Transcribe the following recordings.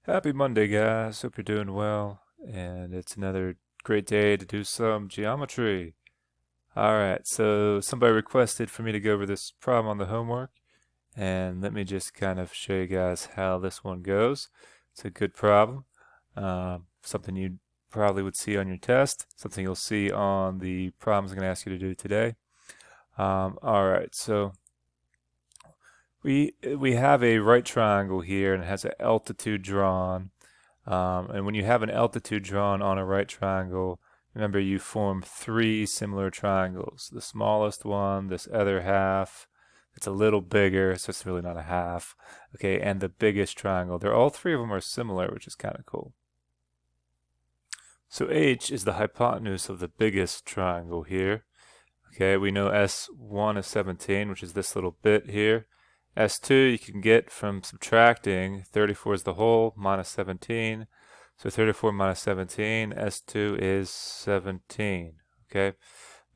Happy Monday, guys. Hope you're doing well. And it's another great day to do some geometry. All right, so somebody requested for me to go over this problem on the homework. And let me just kind of show you guys how this one goes. It's a good problem. Something you probably would see on your test. Something you'll see on the problems I'm going to ask you to do today. All right, so we have a right triangle here and it has an altitude drawn. And when you have an altitude drawn on a right triangle, remember you form three similar triangles. The smallest one, this other half, it's a little bigger, so it's really not a half. Okay, and the biggest triangle. They're all three of them are similar, which is kind of cool. So H is the hypotenuse of the biggest triangle here. Okay, we know S1 is 17, which is this little bit here. S2 you can get from subtracting. 34 is the whole, minus 17. So 34 minus 17, S2 is 17. Okay,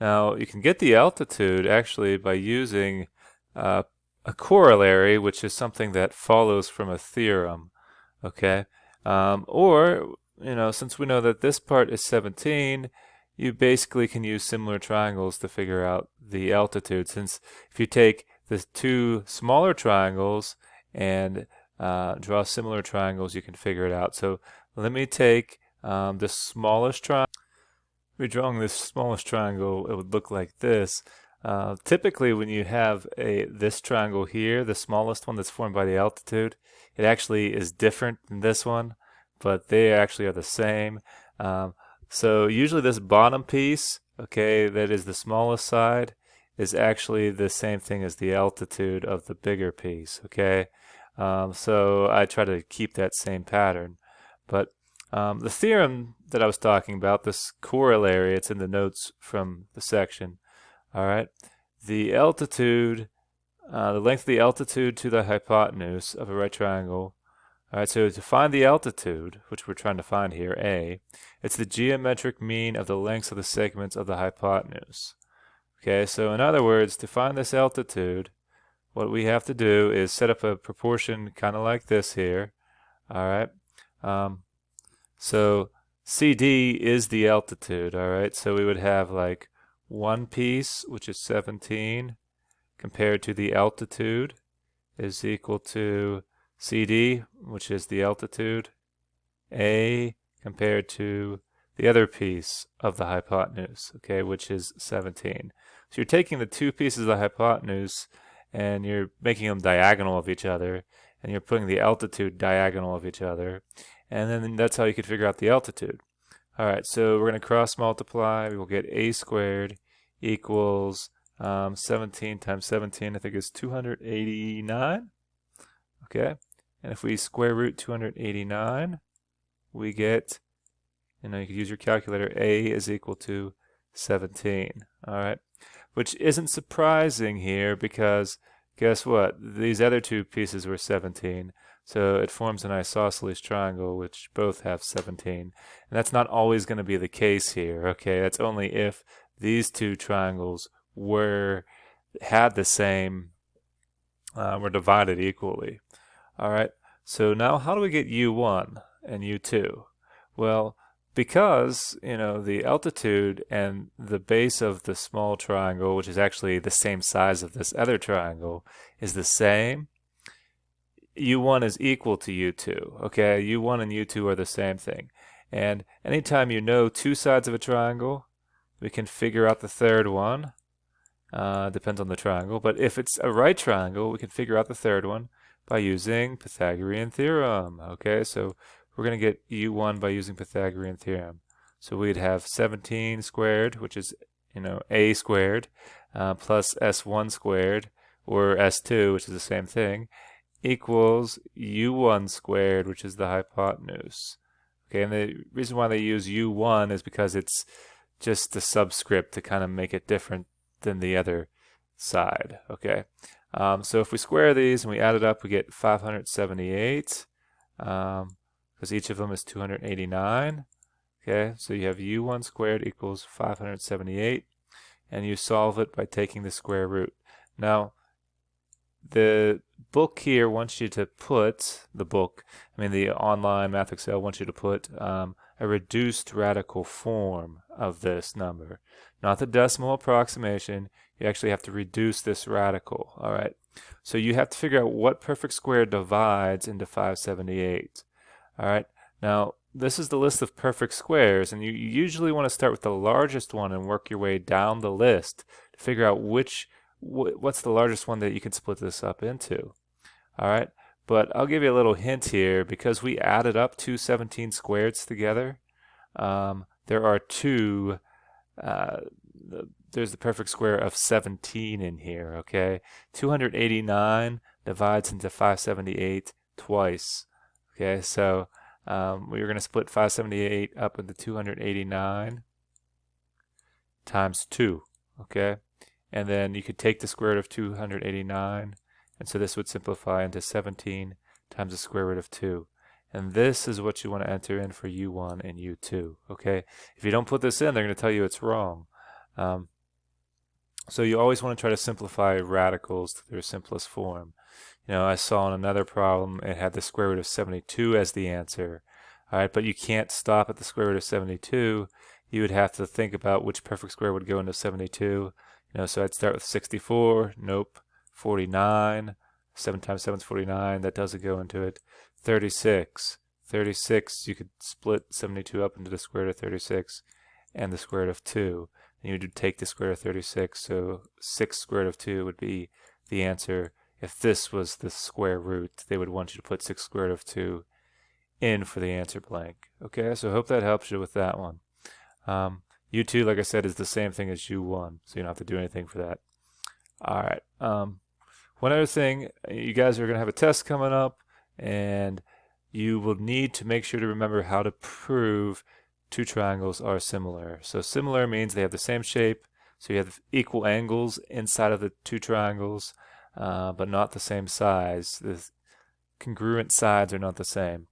now you can get the altitude actually by using a corollary, which is something that follows from a theorem. Okay, or since we know that this part is 17, you basically can use similar triangles to figure out the altitude. Since if you take the two smaller triangles and draw similar triangles, you can figure it out. So let me take the smallest triangle. If we're drawing this smallest triangle, it would look like this. Typically, when you have this triangle here, the smallest one that's formed by the altitude, it actually is different than this one, but they actually are the same. So usually this bottom piece, okay, that is the smallest side, is actually the same thing as the altitude of the bigger piece, okay? So I try to keep that same pattern. But the theorem that I was talking about, this corollary, it's in the notes from the section, all right? The altitude, the length of the altitude to the hypotenuse of a right triangle. All right, so to find the altitude, which we're trying to find here, A, it's the geometric mean of the lengths of the segments of the hypotenuse. Okay, so in other words, to find this altitude, what we have to do is set up a proportion kind of like this here. All right, so CD is the altitude. All right, so we would have like one piece, which is 17, compared to the altitude, is equal to CD, which is the altitude, A compared to the other piece of the hypotenuse, okay, which is 17. So you're taking the two pieces of the hypotenuse and you're making them diagonal of each other, and you're putting the altitude diagonal of each other, and then that's how you could figure out the altitude. All right, so we're going to cross multiply. We will get A squared equals 17 times 17, I think is 289. Okay, and if we square root 289, we get, you could use your calculator, A is equal to 17. All right, which isn't surprising here because guess what? These other two pieces were 17. So it forms an isosceles triangle, which both have 17. And that's not always going to be the case here, okay? That's only if these two triangles had the same, were divided equally. All right, so now how do we get U1 and U2? Well, because, the altitude and the base of the small triangle, which is actually the same size of this other triangle, is the same, U1 is equal to U2, okay? U1 and U2 are the same thing. And anytime you know two sides of a triangle, we can figure out the third one. Depends on the triangle, but if it's a right triangle, we can figure out the third one by using Pythagorean theorem. Okay, so we're going to get U1 by using Pythagorean theorem. So we'd have 17 squared, which is, A squared, plus S1 squared, or S2, which is the same thing, equals U1 squared, which is the hypotenuse. Okay, and the reason why they use U1 is because it's just the subscript to kind of make it different than the other side. Okay, so if we square these and we add it up, we get 578, because each of them is 289. Okay, so you have U1 squared equals 578, and you solve it by taking the square root. Now, the book here wants you to put, the online Math Excel wants you to put a reduced radical form of this number. Not the decimal approximation, you actually have to reduce this radical, all right? So you have to figure out what perfect square divides into 578, all right? Now, this is the list of perfect squares, and you usually want to start with the largest one and work your way down the list to figure out what's the largest one that you can split this up into. All right, but I'll give you a little hint here. Because we added up two 17 squareds together, there are two, there's the perfect square of 17 in here, okay? 289 divides into 578 twice, okay? So we are going to split 578 up into 289 times 2, okay? And then you could take the square root of 289, and so this would simplify into 17 times the square root of 2. And this is what you want to enter in for U1 and U2, okay? If you don't put this in, they're going to tell you it's wrong. So you always want to try to simplify radicals to their simplest form. You know, I saw in another problem, it had the square root of 72 as the answer. All right, but you can't stop at the square root of 72. You would have to think about which perfect square would go into 72. You know, so I'd start with 64. Nope. 49. 7 times 7 is 49. That doesn't go into it. 36. 36, you could split 72 up into the square root of 36 and the square root of 2. And you would take the square root of 36, so 6 square root of 2 would be the answer. If this was the square root, they would want you to put 6 square root of 2 in for the answer blank. Okay, so I hope that helps you with that one. U2, like I said, is the same thing as U1, so you don't have to do anything for that. All right. One other thing, you guys are going to have a test coming up, and you will need to make sure to remember how to prove two triangles are similar. So similar means they have the same shape, so you have equal angles inside of the two triangles, but not the same size. The congruent sides are not the same.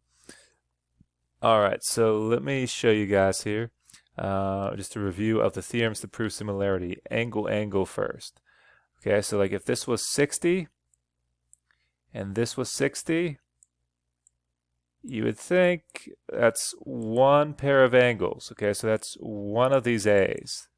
All right, so let me show you guys here just a review of the theorems to prove similarity. Angle first. Okay, so like if this was 60 and this was 60, you would think that's one pair of angles. Okay, so that's one of these A's.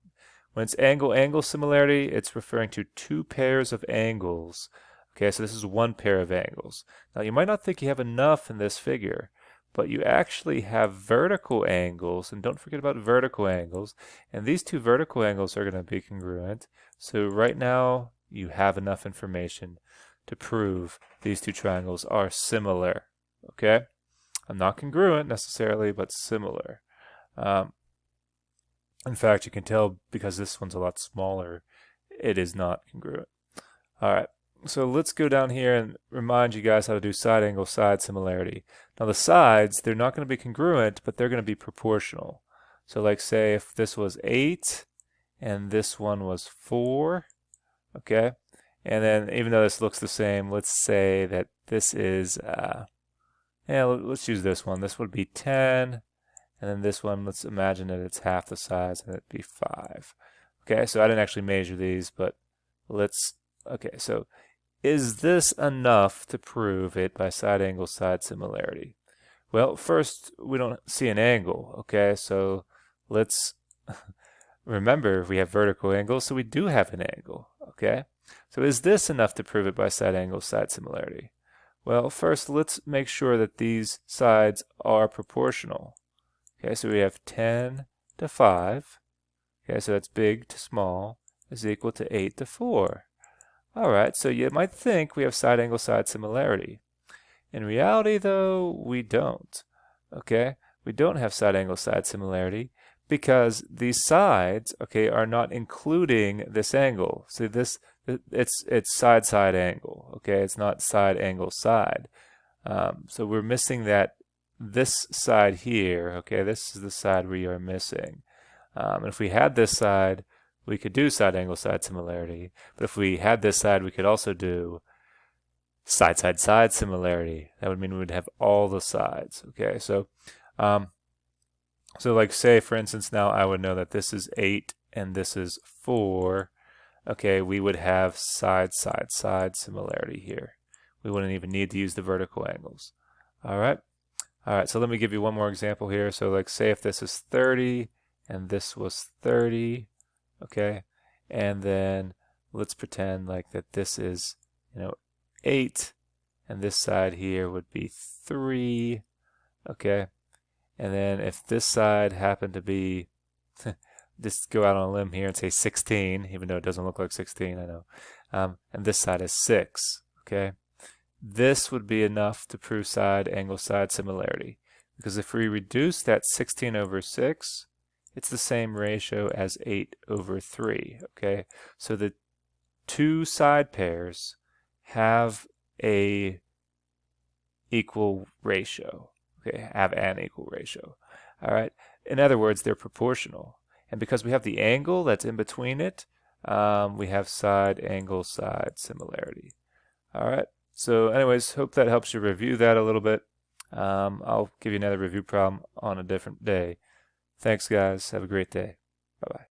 When it's angle similarity, it's referring to two pairs of angles. Okay, so this is one pair of angles. Now you might not think you have enough in this figure, but you actually have vertical angles, and don't forget about vertical angles, and these two vertical angles are going to be congruent. So right now you have enough information to prove these two triangles are similar. Okay, not congruent necessarily, but similar. In fact, you can tell because this one's a lot smaller, it is not congruent. All right, so let's go down here and remind you guys how to do side angle side similarity. Now the sides, they're not going to be congruent, but they're going to be proportional. So like say if this was 8 and this one was 4, okay? And then even though this looks the same, let's say that this is, let's use this one. This would be 10. And then this one, let's imagine that it's half the size and it'd be 5. Okay, so I didn't actually measure these, but okay, so is this enough to prove it by side angle side similarity? Well, first, we don't see an angle, okay, so let's remember we have vertical angles, so we do have an angle, okay? So is this enough to prove it by side angle side similarity? Well, first, let's make sure that these sides are proportional. Okay, so we have 10 to 5. Okay, so that's big to small is equal to 8 to 4. All right, so you might think we have side angle side similarity. In reality, though, we don't. Okay, we don't have side angle side similarity because these sides, okay, are not including this angle. So it's side angle. Okay, it's not side angle side. So we're missing this side here. Okay, this is the side we are missing. And if we had this side, we could do side angle side similarity. But if we had this side, we could also do side similarity. That would mean we would have all the sides. Okay, so like say for instance now I would know that this is 8 and this is 4. okay, we would have side, side, side similarity here. We wouldn't even need to use the vertical angles. All right. All right, so let me give you one more example here. So like say if this is 30 and this was 30, okay? And then let's pretend like that this is, 8 and this side here would be 3, okay? And then if this side happened to be, just go out on a limb here and say 16, even though it doesn't look like 16, I know. And this side is 6, okay? This would be enough to prove side angle side similarity, because if we reduce that 16 over 6, it's the same ratio as 8 over 3, okay? So the two side pairs have a equal ratio, okay? Have an equal ratio, all right? In other words, they're proportional. And because we have the angle that's in between it, we have side angle side similarity, all right? So anyways, hope that helps you review that a little bit. I'll give you another review problem on a different day. Thanks, guys. Have a great day. Bye-bye.